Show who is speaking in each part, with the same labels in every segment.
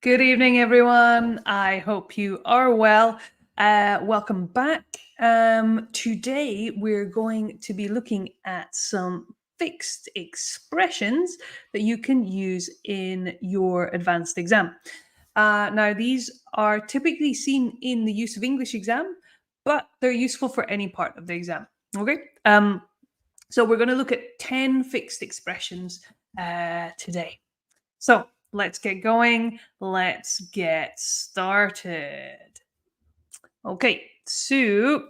Speaker 1: Good evening, everyone. I hope you are well. Welcome back. Today, we're going to be looking at some fixed expressions that you can use in your advanced exam. Now, these are typically seen in the use of English exam, but they're useful for any part of the exam. Okay. So we're going to look at 10 fixed expressions today. So let's get going. Let's get started. Okay, so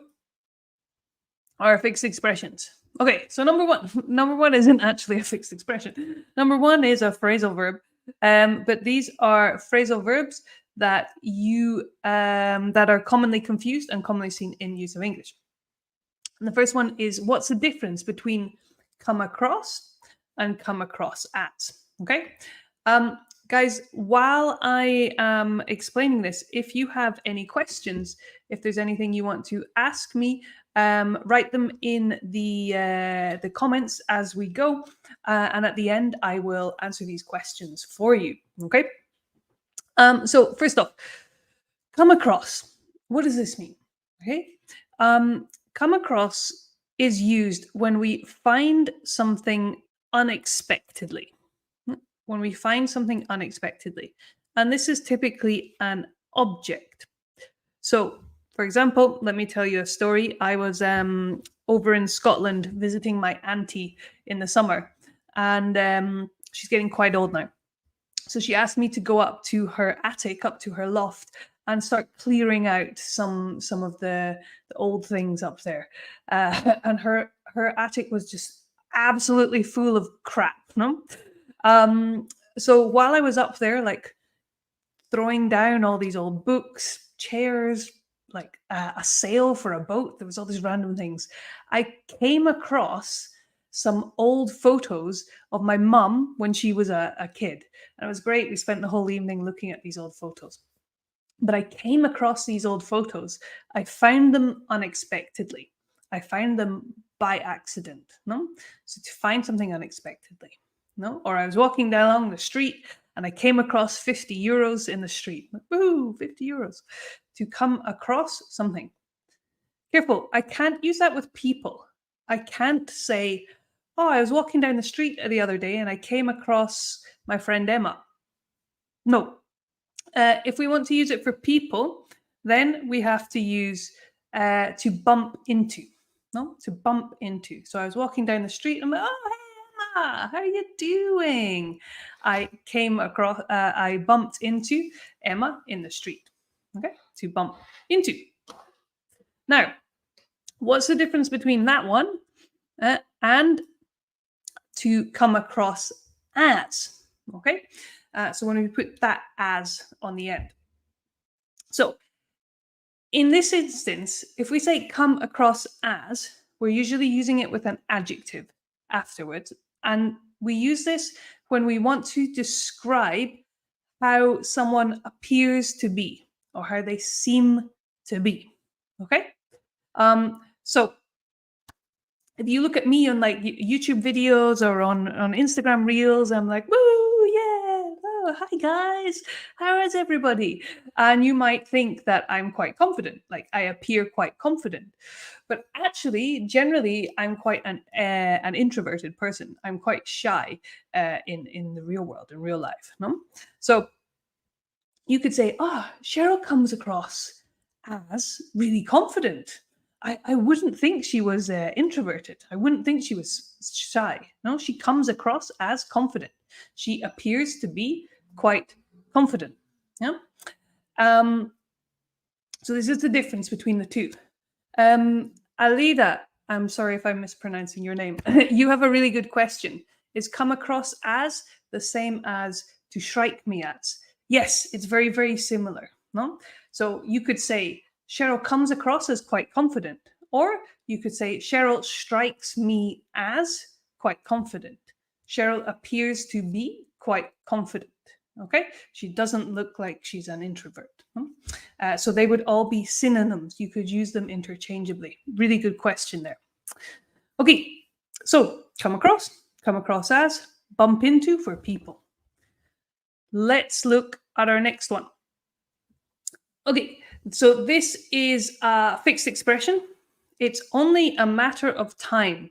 Speaker 1: our fixed expressions. Okay, so number one, number one isn't actually a fixed expression. Number one is a phrasal verb, but these are phrasal verbs that that are commonly confused and commonly seen in use of English. And the first one is, what's the difference between come across and come across at? Okay. Guys, while I am explaining this, if you have any questions, if there's anything you want to ask me, write them in the comments as we go, and at the end, I will answer these questions for you. Okay. So first off, come across. What does this mean? Okay. Come across is used when we find something unexpectedly. When we find something unexpectedly. And this is typically an object. So, for example, let me tell you a story. I was over in Scotland visiting my auntie in the summer, and she's getting quite old now. So she asked me to go up to her attic, up to her loft, and start clearing out some of the old things up there. And her attic was just absolutely full of crap. No, so while I was up there, like throwing down all these old books, chairs, like a sail for a boat, there was all these random things. I came across some old photos of my mum when she was a kid. And it was great. We spent the whole evening looking at these old photos. But I came across these old photos. I found them unexpectedly. I found them by accident. No? So to find something unexpectedly. No? Or I was walking down along the street and I came across 50 euros in the street. Woohoo, 50 euros. To come across something. Careful, I can't use that with people. I can't say, oh, I was walking down the street the other day and I came across my friend Emma. No. If we want to use it for people, then we have to use to bump into. No, to bump into. So I was walking down the street and I'm like, oh, hey, Emma, how are you doing? I came across, I bumped into Emma in the street. Okay, to bump into. Now, what's the difference between that one and to come across as? Okay, so when we put that as on the end. So in this instance, if we say come across as, we're usually using it with an adjective afterwards. And we use this when we want to describe how someone appears to be or how they seem to be. Okay? So if you look at me on like YouTube videos or on Instagram reels, I'm like, woo, yeah, oh, hi guys, how is everybody? And you might think that I'm quite confident, like I appear quite confident, but actually, generally, I'm quite an introverted person. I'm quite shy in the real world, in real life. No, so you could say, oh, Cheryl comes across as really confident. I wouldn't think she was introverted. I wouldn't think she was shy. No, she comes across as confident. She appears to be quite confident. Yeah. So this is the difference between the two. Alida, I'm sorry if I'm mispronouncing your name. You have a really good question. Is come across as the same as to strike me as? Yes, it's very, very similar. No, so you could say Cheryl comes across as quite confident, or you could say Cheryl strikes me as quite confident. Cheryl appears to be quite confident. Okay, she doesn't look like she's an introvert. So they would all be synonyms. You could use them interchangeably. Really good question there. Okay, so come across as, bump into for people. Let's look at our next one. Okay, so this is a fixed expression. It's only a matter of time.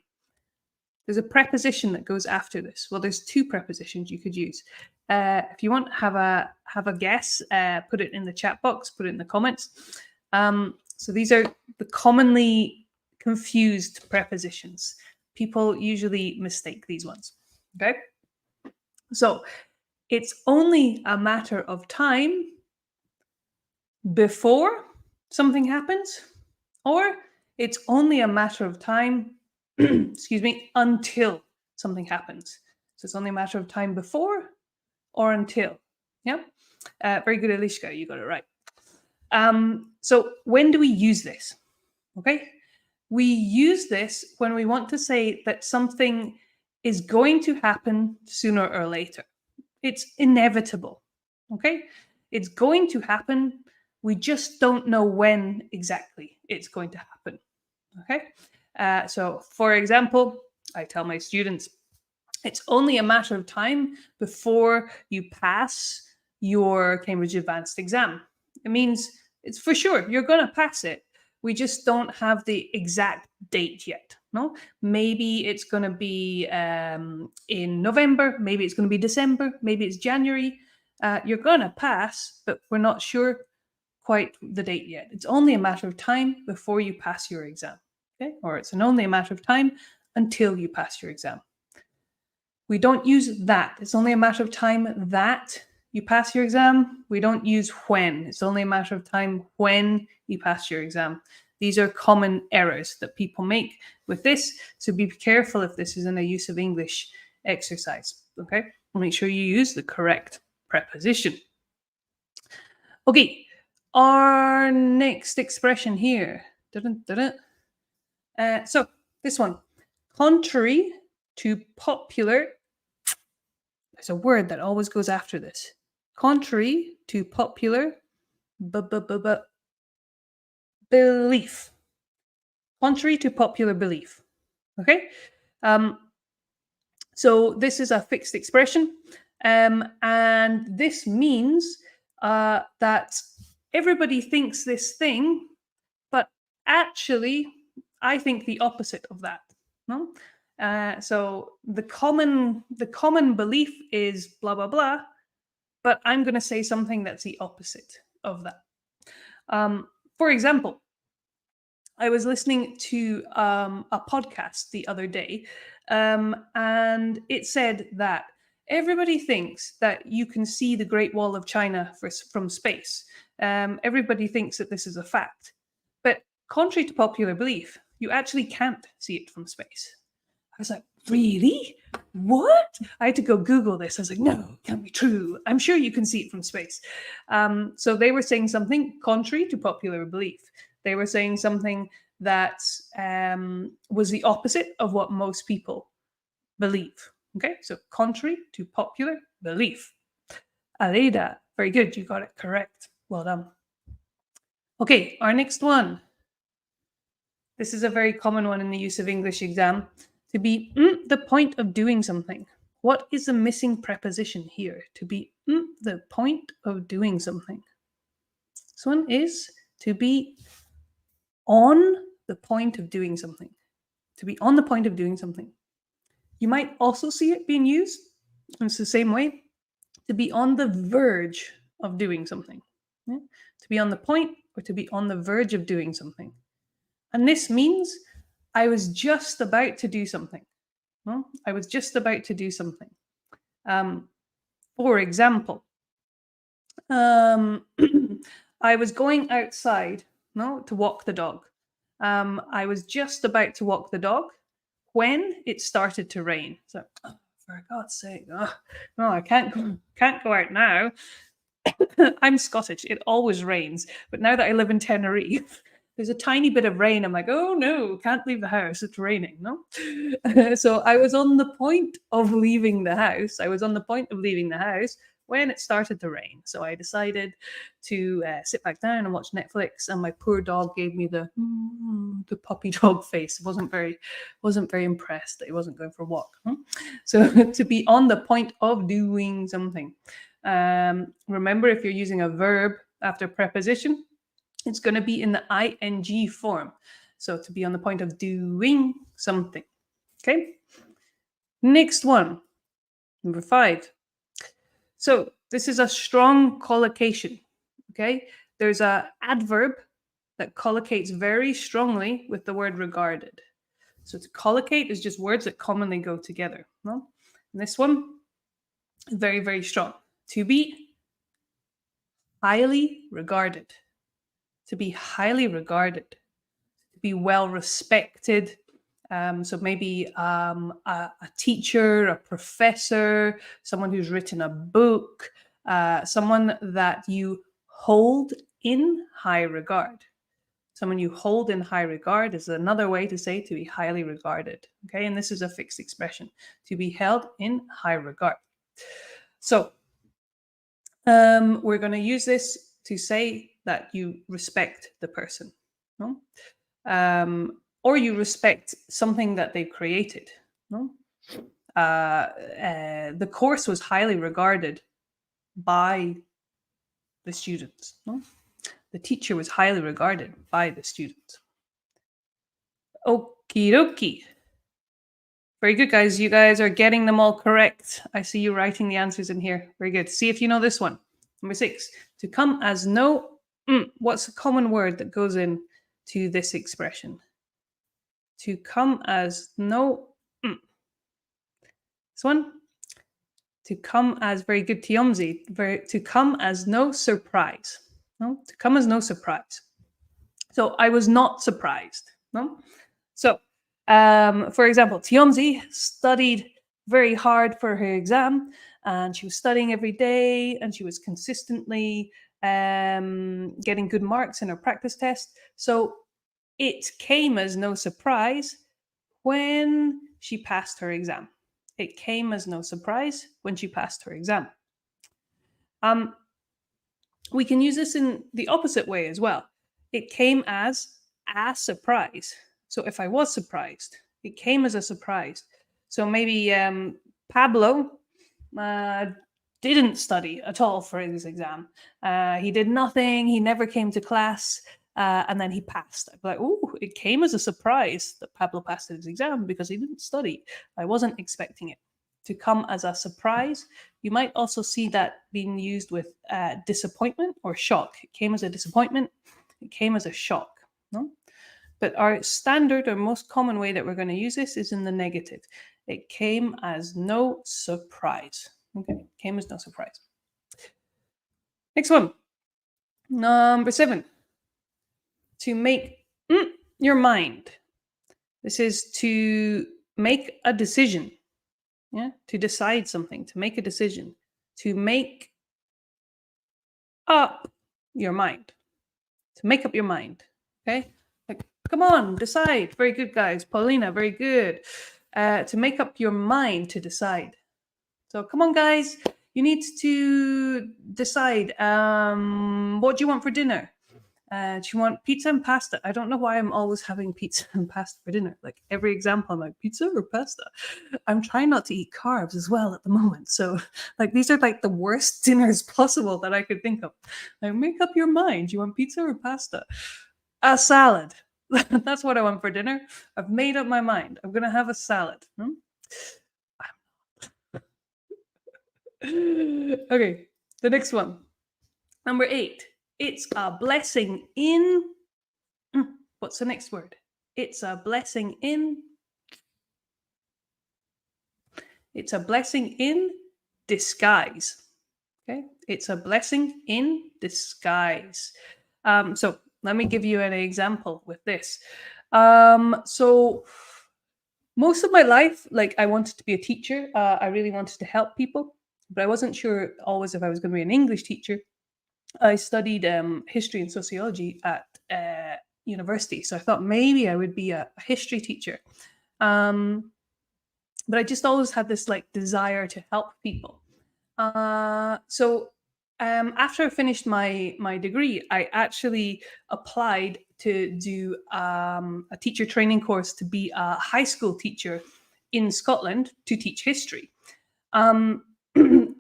Speaker 1: There's a preposition that goes after this. Well, there's two prepositions you could use. If you want to have a guess, put it in the chat box, put it in the comments. So these are the commonly confused prepositions. People usually mistake these ones. Okay, so it's only a matter of time before something happens, or it's only a matter of time, excuse me, until something happens. So it's only a matter of time before or until. Yeah. Very good, Elishka. You got it right. So when do we use this? Okay. We use this when we want to say that something is going to happen sooner or later. It's inevitable. Okay. It's going to happen. We just don't know when exactly it's going to happen. Okay. So, for example, I tell my students, it's only a matter of time before you pass your Cambridge Advanced exam. It means it's for sure you're going to pass it. We just don't have the exact date yet. No, maybe it's going to be in November, maybe it's going to be December, maybe it's January. You're going to pass, but we're not sure quite the date yet. It's only a matter of time before you pass your exam. Okay, or it's only a matter of time until you pass your exam. We don't use that. It's only a matter of time that you pass your exam. We don't use when. It's only a matter of time when you pass your exam. These are common errors that people make with this. So be careful if this is in a use of English exercise. Okay, make sure you use the correct preposition. Okay, our next expression here. So this one, contrary to popular. There's a word that always goes after this. Contrary to popular belief. Contrary to popular belief. Okay. So this is a fixed expression, and this means that everybody thinks this thing, but actually, I think the opposite of that. No. So the common belief is blah blah blah, but I'm going to say something that's the opposite of that. For example, I was listening to a podcast the other day, and it said that everybody thinks that you can see the Great Wall of China from space. Everybody thinks that this is a fact. But contrary to popular belief, you actually can't see it from space. I was like, really? What? I had to go Google this. I was like, no, it can't be true. I'm sure you can see it from space. So they were saying something contrary to popular belief. They were saying something that was the opposite of what most people believe. Okay, so contrary to popular belief. Aleda, very good. You got it correct. Well done. Okay, our next one. This is a very common one in the use of English exam. To be the point of doing something. What is the missing preposition here? To be the point of doing something. This one is to be on the point of doing something. To be on the point of doing something. You might also see it being used, and it's the same way, to be on the verge of doing something. Yeah? To be on the point or to be on the verge of doing something. And this means I was just about to do something. No? I was just about to do something. For example, I was going outside to walk the dog. I was just about to walk the dog when it started to rain. So, oh, for God's sake, no, I can't go out now. I'm Scottish. It always rains. But now that I live in Tenerife, there's a tiny bit of rain. I'm like, oh no, can't leave the house. It's raining. No. So I was on the point of leaving the house. When it started to rain. So I decided to sit back down and watch Netflix, and my poor dog gave me the puppy dog face. Wasn't very impressed that he wasn't going for a walk. So to be on the point of doing something. Remember, if you're using a verb after preposition, it's going to be in the ing form. So to be on the point of doing something. Okay. Next one, number 5. So this is a strong collocation. Okay. There's a adverb that collocates very strongly with the word regarded. So to collocate is just words that commonly go together. No? And this one, very, very strong. To be highly regarded. To be highly regarded. To be well respected. So maybe a teacher, a professor, someone who's written a book, someone that you hold in high regard. Someone you hold in high regard is another way to say to be highly regarded. Okay, and this is a fixed expression, to be held in high regard. So we're going to use this to say that you respect the person, no? Or you respect something that they've created. No? The course was highly regarded by the students. No? The teacher was highly regarded by the students. Okie dokie. Very good, guys. You guys are getting them all correct. I see you writing the answers in here. Very good. See if you know this one. Number 6. To come as no... what's a common word that goes in to this expression? To come as no... This one. To come as... Very good, Tiomzi. To come as no surprise. No? To come as no surprise. So I was not surprised. No? So, for example, Tiomzi studied very hard for her exam, and she was studying every day, and she was consistently getting good marks in her practice test. So it came as no surprise when she passed her exam. It came as no surprise when she passed her exam. We can use this in the opposite way as well. It came as a surprise. So if I was surprised, it came as a surprise. So maybe Pablo didn't study at all for his exam. He did nothing. He never came to class. And then he passed. I'd be like, oh, it came as a surprise that Pablo passed his exam because he didn't study. I wasn't expecting it. To come as a surprise. You might also see that being used with disappointment or shock. It came as a disappointment. It came as a shock. No? But our standard or most common way that we're going to use this is in the negative. It came as no surprise. Okay, came as no surprise. Next one. Number 7. To make your mind. This is to make a decision. Yeah, to decide something, to make a decision, to make up your mind. To make up your mind. Okay? Like, come on, decide. Very good, guys. Paulina, very good. To make up your mind to decide. So come on, guys. You need to decide. What do you want for dinner? Do you want pizza and pasta? I don't know why I'm always having pizza and pasta for dinner. Like every example, I'm like, pizza or pasta? I'm trying not to eat carbs as well at the moment. So like these are like the worst dinners possible that I could think of. Like make up your mind. Do you want pizza or pasta? A salad. That's what I want for dinner. I've made up my mind. I'm going to have a salad. Okay, the next one. Number 8. It's a blessing in... what's the next word? It's a blessing in... It's a blessing in disguise. Okay? It's a blessing in disguise. So let me give you an example with this. So most of my life, like I wanted to be a teacher. I really wanted to help people, but I wasn't sure always if I was going to be an English teacher. I studied history and sociology at university, so I thought maybe I would be a history teacher. But I just always had this like desire to help people. So after I finished my degree, I actually applied to do a teacher training course to be a high school teacher in Scotland to teach history.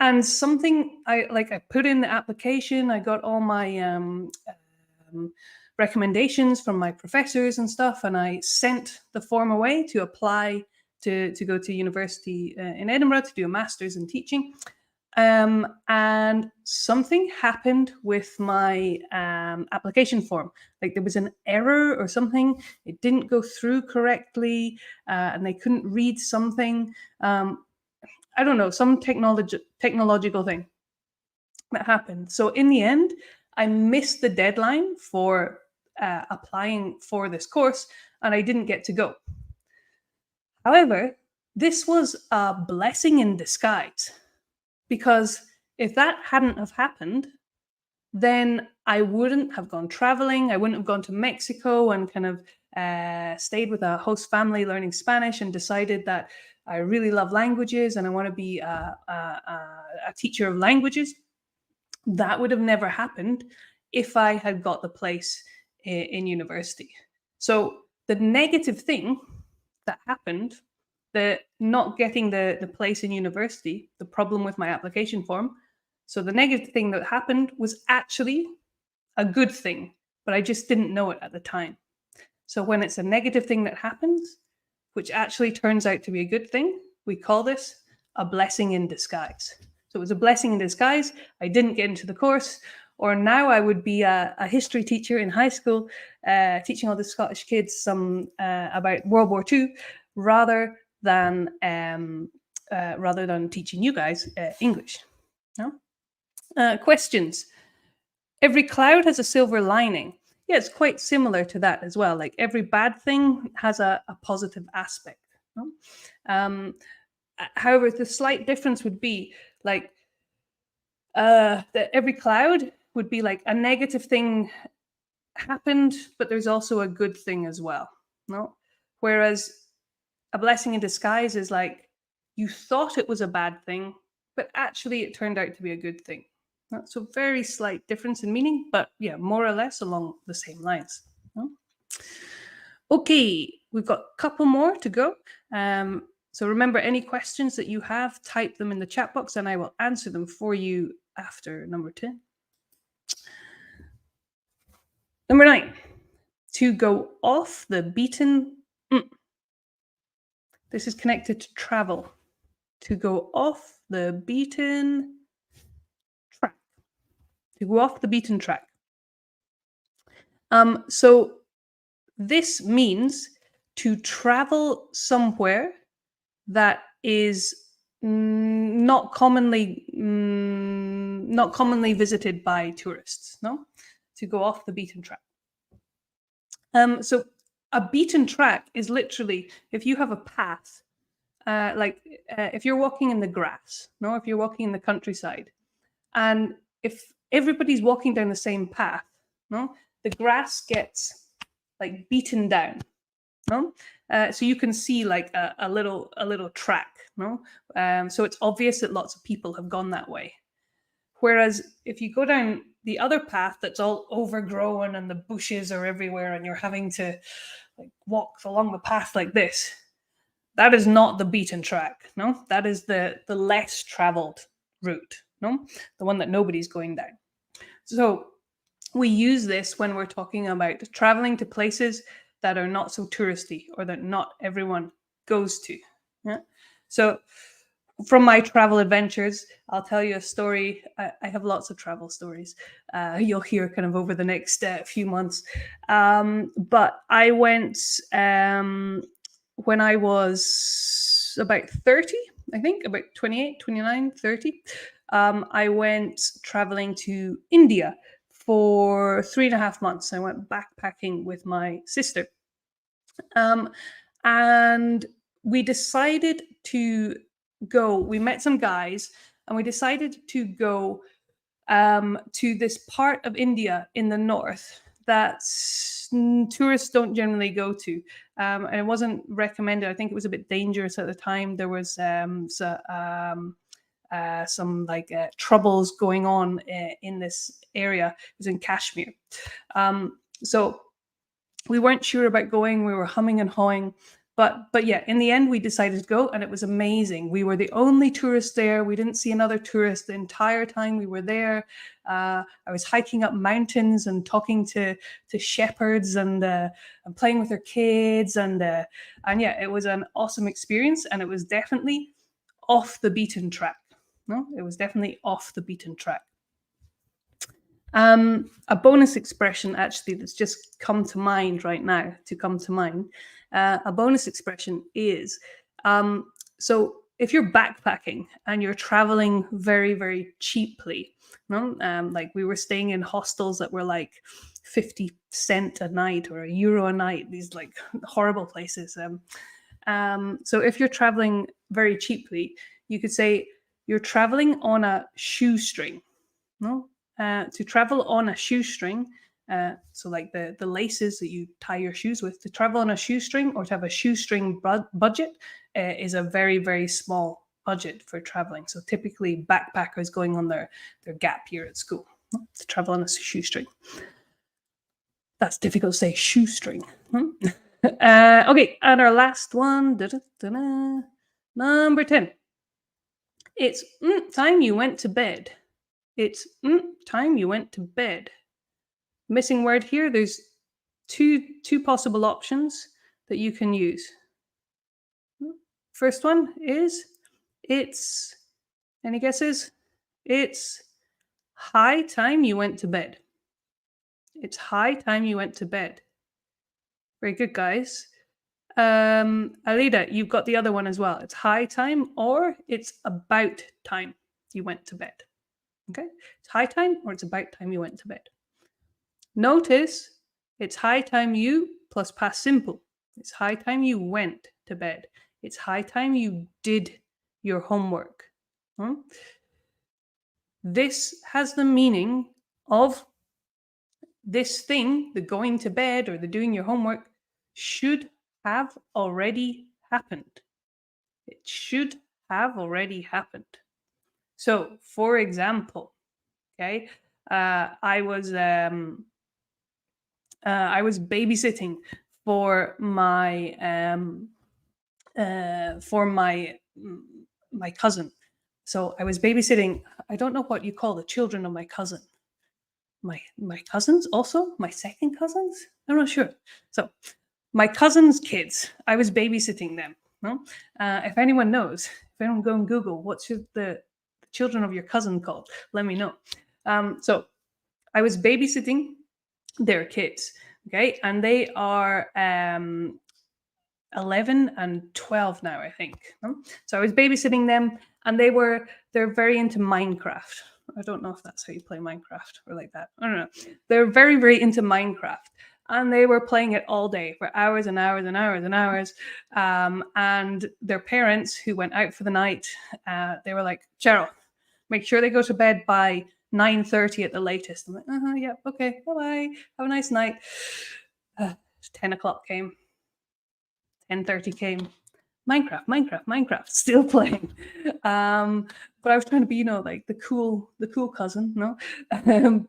Speaker 1: And something I put in the application, I got all my recommendations from my professors and stuff, and I sent the form away to apply to go to university in Edinburgh to do a master's in teaching. And something happened with my application form. Like there was an error or something. It didn't go through correctly, and they couldn't read something. I don't know, some technological thing that happened. So in the end, I missed the deadline for applying for this course, and I didn't get to go. However, this was a blessing in disguise, because if that hadn't have happened, then I wouldn't have gone traveling. I wouldn't have gone to Mexico and kind of stayed with a host family learning Spanish and decided that I really love languages and I want to be a teacher of languages. That would have never happened if I had got the place in university. So the negative thing that happened, the not getting the place in university, the problem with my application form. So the negative thing that happened was actually a good thing, but I just didn't know it at the time. So when it's a negative thing that happens, which actually turns out to be a good thing, we call this a blessing in disguise. So it was a blessing in disguise. I didn't get into the course, or now I would be a history teacher in high school, teaching all the Scottish kids some about World War II, rather than teaching you guys English. No? Questions. Every cloud has a silver lining. Yeah, it's quite similar to that as well. Like every bad thing has a positive aspect. No? However, the slight difference would be like that every cloud would be like a negative thing happened, but there's also a good thing as well. No, whereas a blessing in disguise is like you thought it was a bad thing, but actually it turned out to be a good thing. So very slight difference in meaning, but yeah, more or less along the same lines. No? Okay, we've got a couple more to go. So remember, any questions that you have, type them in the chat box and I will answer them for you after number 10. Number 9, to go off the beaten. This is connected to travel. To go off the beaten track. To go off the beaten track. So this means to travel somewhere that is not commonly visited by tourists. No, to go off the beaten track. So a beaten track is literally if you have a path, if you're walking in the grass, no, if you're walking in the countryside, and if everybody's walking down the same path, no, the grass gets like beaten down, no, so you can see like a little track, no, so it's obvious that lots of people have gone that way. Whereas if you go down the other path that's all overgrown and the bushes are everywhere and you're having to like walk along the path like this, that is not the beaten track. No, that is the less traveled route. No, the one that nobody's going down. So we use this when we're talking about traveling to places that are not so touristy or that not everyone goes to. Yeah. So from my travel adventures, I'll tell you a story. I have lots of travel stories. You'll hear kind of over the next few months. But I went when I was about 30, I think, about 28, 29, 30. I went traveling to India for 3.5 months. I went backpacking with my sister. And we decided to go. We met some guys and we decided to go to this part of India in the north that tourists don't generally go to. And it wasn't recommended. I think it was a bit dangerous at the time. There was some troubles going on in this area. It was in Kashmir. So we weren't sure about going. We were humming and hawing. But yeah, in the end, we decided to go, and it was amazing. We were the only tourists there. We didn't see another tourist the entire time we were there. I was hiking up mountains and talking to shepherds and playing with their kids, and yeah, it was an awesome experience, and it was definitely off the beaten track. No, it was definitely off the beaten track. A bonus expression actually that's just come to mind right now, a bonus expression is so if you're backpacking and you're traveling very, very cheaply, like we were staying in hostels that were like 50 cent a night or €1 a night, these like horrible places. So if you're traveling very cheaply, you could say you're traveling on a shoestring. No, to travel on a shoestring, so like the laces that you tie your shoes with, to travel on a shoestring or to have a shoestring budget is a very, very small budget for traveling. So typically backpackers going on their gap year at school to travel on a shoestring. That's difficult to say, shoestring. Okay, and our last one, number 10. It's time you went to bed. It's time you went to bed. Missing word here. There's two possible options that you can use. First one is it's, any guesses? It's high time you went to bed. It's high time you went to bed. Very good, guys. Alida, you've got the other one as well. It's high time or it's about time you went to bed. Okay, it's high time or it's about time you went to bed. Notice it's high time you plus past simple. It's high time you went to bed. It's high time you did your homework. This has the meaning of this thing, the going to bed or the doing your homework, should have already happened. It should have already happened. So, for example, okay, I was babysitting for my my cousin. So I was babysitting. I don't know what you call the children of my cousin. My cousins also? My second cousins? I'm not sure. So my cousin's kids, I was babysitting them. No? If anyone knows, if anyone go and Google, what should the children of your cousin called? Let me know. So I was babysitting their kids, okay? And they are 11 and 12 now, I think. So I was babysitting them, and they're very into Minecraft. I don't know if that's how you play Minecraft or like that. I don't know. They're very, very into Minecraft. And they were playing it all day for hours and hours and hours and hours. And their parents, who went out for the night, they were like, Cheryl, make sure they go to bed by 9:30 at the latest. I'm like, yeah, okay, bye-bye. Have a nice night. 10 o'clock came. 10:30 came. Minecraft, still playing. But I was trying to be, like the cool cousin, no?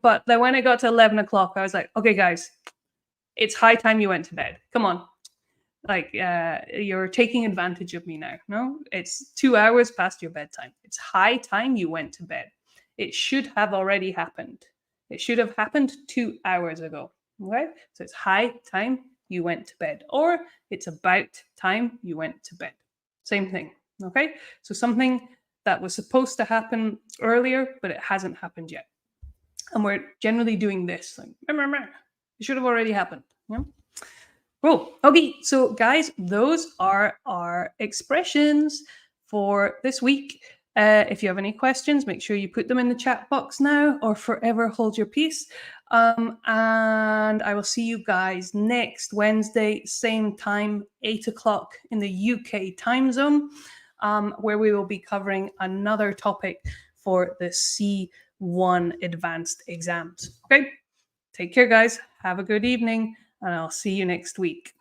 Speaker 1: But then when it got to 11 o'clock, I was like, okay, guys, it's high time you went to bed. Come on. Like, you're taking advantage of me now, no? It's 2 hours past your bedtime. It's high time you went to bed. It should have already happened. It should have happened 2 hours ago, okay? So it's high time you went to bed, or it's about time you went to bed. Same thing, okay? So something that was supposed to happen earlier, but it hasn't happened yet. And we're generally doing this, like, it should have already happened. Yeah? Cool. Okay, so guys, those are our expressions for this week. If you have any questions, make sure you put them in the chat box now, or forever hold your peace. And I will see you guys next Wednesday, same time, 8 o'clock in the UK time zone, where we will be covering another topic for the C1 advanced exams. Okay, take care, guys. Have a good evening, and I'll see you next week.